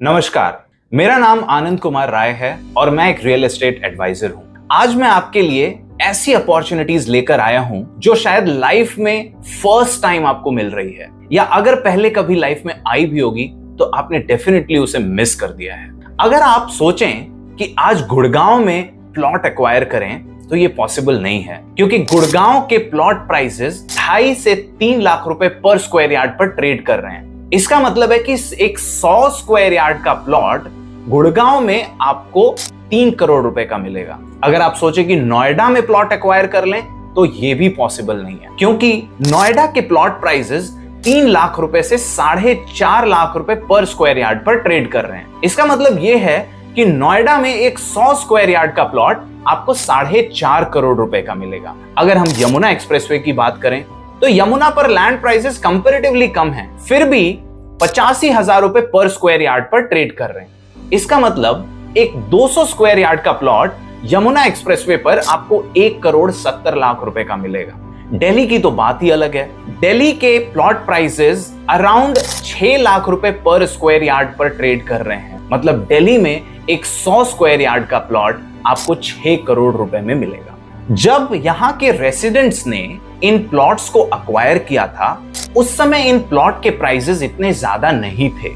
नमस्कार, मेरा नाम आनंद कुमार राय है और मैं एक रियल एस्टेट एडवाइजर हूं। आज मैं आपके लिए ऐसी अपॉर्चुनिटीज लेकर आया हूं जो शायद लाइफ में फर्स्ट टाइम आपको मिल रही है, या अगर पहले कभी लाइफ में आई भी होगी तो आपने डेफिनेटली उसे मिस कर दिया है। अगर आप सोचें कि आज गुड़गांव में प्लॉट एक्वायर करें तो ये पॉसिबल नहीं है, क्योंकि गुड़गांव के प्लॉट प्राइसेस 2.5 से 3 लाख रुपए पर स्क्वायर यार्ड पर ट्रेड कर रहे हैं। इसका मतलब है कि एक 100 स्क्वायर यार्ड का प्लॉट गुड़गांव में आपको 3 करोड़ रुपए का मिलेगा। अगर आप सोचे कि नोएडा में प्लॉट एक्वायर कर लें तो यह भी पॉसिबल नहीं है, क्योंकि नोएडा के प्लॉट प्राइसेस 3 लाख रुपए से 4.5 लाख रुपए पर स्क्वायर यार्ड पर ट्रेड कर रहे हैं। इसका मतलब यह है कि नोएडा में एक 100 स्क्वायर यार्ड का प्लॉट आपको 4.5 करोड़ रुपए का मिलेगा। अगर हम यमुना एक्सप्रेसवे की बात करें तो यमुना पर लैंड प्राइसेस कंपैरेटिवली कम हैं, फिर भी 85,000 रुपए पर स्क्वायर यार्ड पर ट्रेड कर रहे हैं। इसका मतलब एक 200 स्क्वायर यार्ड का प्लॉट यमुना एक्सप्रेसवे पर आपको 1 करोड़ 70 लाख रुपए का मिलेगा। दिल्ली की तो बात ही अलग है। दिल्ली के प्लॉट प्राइसेस अराउंड 6 लाख रुपए पर स्क्वायर यार्ड पर ट्रेड कर रहे हैं। मतलब दिल्ली में एक 100 स्क्वायर यार्ड का प्लॉट आपको 6 करोड़ रुपए में मिलेगा। जब यहां के रेसिडेंट्स ने इन प्लॉट्स को अक्वायर किया था, उस समय इन प्लॉट के प्राइसेस इतने ज्यादा नहीं थे।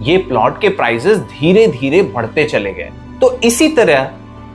ये प्लॉट के प्राइसेस धीरे धीरे बढ़ते चले गए। तो इसी तरह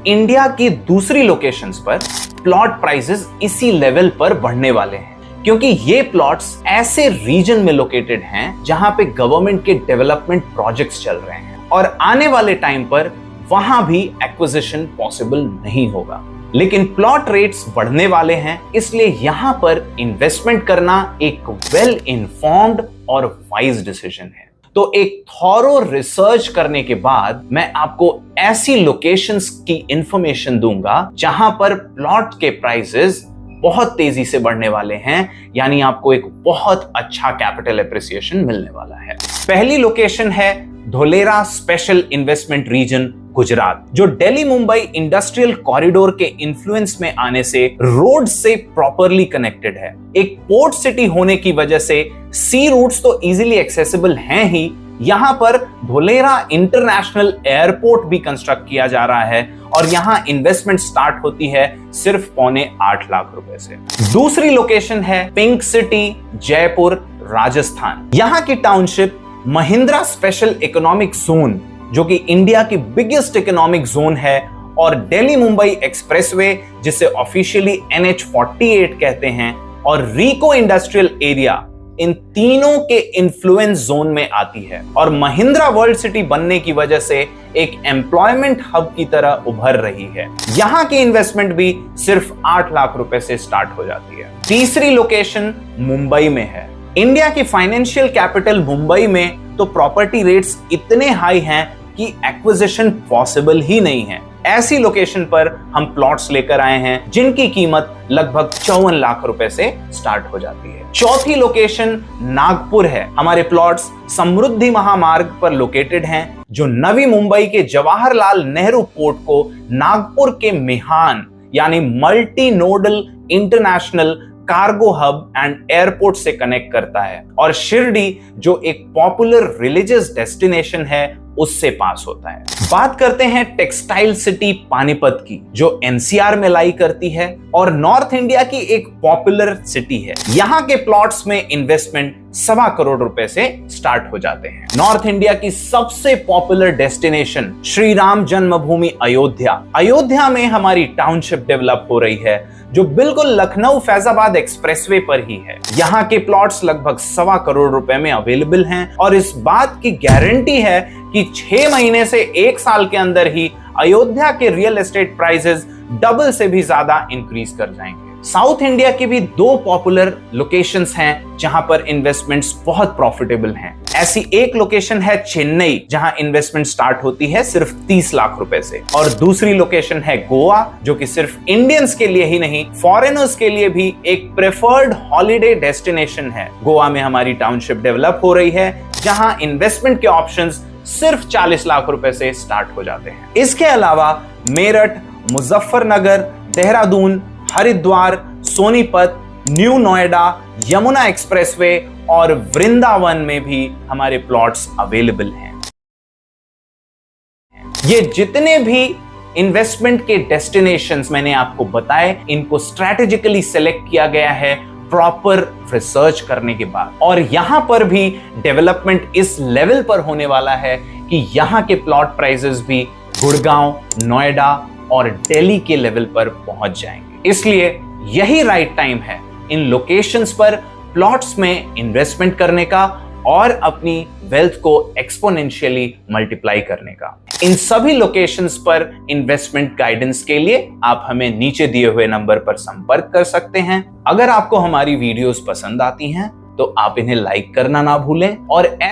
इंडिया की दूसरी लोकेशंस पर प्लॉट प्राइसेस इसी लेवल पर बढ़ने वाले हैं, क्योंकि ये प्लॉट्स ऐसे रीजन में लोकेटेड हैं जहां पे गवर्नमेंट के डेवलपमेंट प्रोजेक्ट्स चल रहे हैं और आने वाले टाइम पर वहां भी एक्विजिशन पॉसिबल नहीं होगा। लेकिन प्लॉट रेट्स बढ़ने वाले हैं, इसलिए यहां पर इन्वेस्टमेंट करना एक वेल इन्फॉर्म्ड और वाइज डिसीजन है। तो एक थॉरो रिसर्च करने के बाद मैं आपको ऐसी लोकेशंस की इंफॉर्मेशन दूंगा जहां पर प्लॉट के प्राइसेस बहुत तेजी से बढ़ने वाले हैं, यानी आपको एक बहुत अच्छा कैपिटल एप्रिसिएशन मिलने वाला है। पहली लोकेशन है Dholera special investment region, Gujarat, जो दिल्ली मुंबई इंडस्ट्रियल कॉरिडोर के इन्फ्लुएंस में आने से रोड से प्रॉपरली कनेक्टेड है। एक पोर्ट सिटी होने की वजह से सी रूट्स तो इजीली एक्सेसिबल हैं ही, यहां पर धोलेरा इंटरनेशनल एयरपोर्ट भी कंस्ट्रक्ट किया जा रहा है और यहां इन्वेस्टमेंट स्टार्ट होती है सिर्फ 7.25 लाख रुपए से। दूसरी लोकेशन है पिंक सिटी, जयपुर, राजस्थान। यहां की township Mahindra special economic zone, जो कि इंडिया की बिगेस्ट इकोनॉमिक जोन है, और दिल्ली मुंबई एक्सप्रेसवे, जिसे ऑफिशियली NH48 कहते हैं, और रीको इंडस्ट्रियल एरिया, इन तीनों के इन्फ्लुएंस जोन में आती है और महिंद्रा वर्ल्ड सिटी बनने की वजह से एक एम्प्लॉयमेंट हब की तरह उभर रही है। यहां की इन्वेस्टमेंट भी सिर्फ 8 लाख रुपए से स्टार्ट हो जाती है। तीसरी लोकेशन मुंबई में है। इंडिया की फाइनेंशियल कैपिटल मुंबई में तो प्रॉपर्टी रेट्स इतने हाई हैं कि एक्विजिशन पॉसिबल ही नहीं है। ऐसी लोकेशन पर हम प्लॉट्स लेकर आए हैं जिनकी कीमत लगभग 54 लाख रुपए से स्टार्ट हो जाती है। चौथी लोकेशन नागपुर है। हमारे प्लॉट्स समृद्धि महामार्ग पर लोकेटेड हैं, जो नवी मुंबई के जवाहरलाल नेहरू पोर्ट को नागपुर के मिहान यानी multi nodal international cargo hub and airport से कनेक्ट करता है, और शिरडी, जो एक पॉपुलर रिलीजियस डेस्टिनेशन है, उससे पास होता है। बात करते हैं टेक्सटाइल सिटी पानीपत की, जो एनसीआर में लाई करती है और नॉर्थ इंडिया की एक पॉपुलर सिटी है। यहाँ के प्लॉट्स में इन्वेस्टमेंट 1.25 करोड़ रुपए से स्टार्ट हो जाते हैं। नॉर्थ इंडिया की सबसे पॉपुलर डेस्टिनेशन श्री राम जन्मभूमि अयोध्या में हमारी टाउनशिप डेवलप हो रही है, जो बिल्कुल लखनऊ फैजाबाद एक्सप्रेसवे पर ही है। यहाँ के प्लॉट्स लगभग 1.25 करोड़ रुपए में अवेलेबल हैं और इस बात की गारंटी है कि 6 महीने से 1 साल के अंदर ही अयोध्या के रियल एस्टेट प्राइसेस डबल से भी ज्यादा इंक्रीज कर जाएंगे। साउथ इंडिया की भी 2 पॉपुलर लोकेशंस हैं जहां पर इन्वेस्टमेंट्स बहुत प्रॉफिटेबल हैं। ऐसी एक लोकेशन है चेन्नई, जहां इन्वेस्टमेंट स्टार्ट होती है सिर्फ 30 लाख रुपए से, और दूसरी लोकेशन है गोवा, जो कि सिर्फ इंडियंस के लिए ही नहीं, फॉरेनर्स के लिए भी एक प्रेफर्ड हॉलिडे डेस्टिनेशन है। गोवा में हमारी टाउनशिप डेवलप हो रही है, जहां इन्वेस्टमेंट के ऑप्शंस सिर्फ 40 लाख रुपए से स्टार्ट हो जाते हैं। इसके अलावा मेरठ, मुजफ्फरनगर, देहरादून, हरिद्वार, सोनीपत, न्यू नोएडा, यमुना एक्सप्रेसवे और वृंदावन में भी हमारे प्लॉट्स अवेलेबल हैं। ये जितने भी इन्वेस्टमेंट के डेस्टिनेशंस मैंने आपको बताए, इनको स्ट्रैटेजिकली सेलेक्ट किया गया है प्रॉपर रिसर्च करने के बाद। और यहां पर भी डेवलपमेंट इस लेवल पर होने वाला है कि यहां के प्लॉट प्राइसेस भी गुड़गांव, नोएडा और दिल्ली के लेवल पर पहुंच जाएंगे। इसलिए यही राइट टाइम है इन लोकेशंस पर प्लॉट्स में इन्वेस्टमेंट करने का और अपनी वेल्थ को एक्सपोनेंशियली मल्टीप्लाई करने का। इन सभी लोकेशंस पर इन्वेस्टमेंट गाइडेंस के लिए आप हमें नीचे दिए हुए नंबर पर संपर्क कर सकते हैं। अगर आपको हमारी वीडियोस पसंद आती हैं तो आप इन्हें लाइक करना ना भूलें और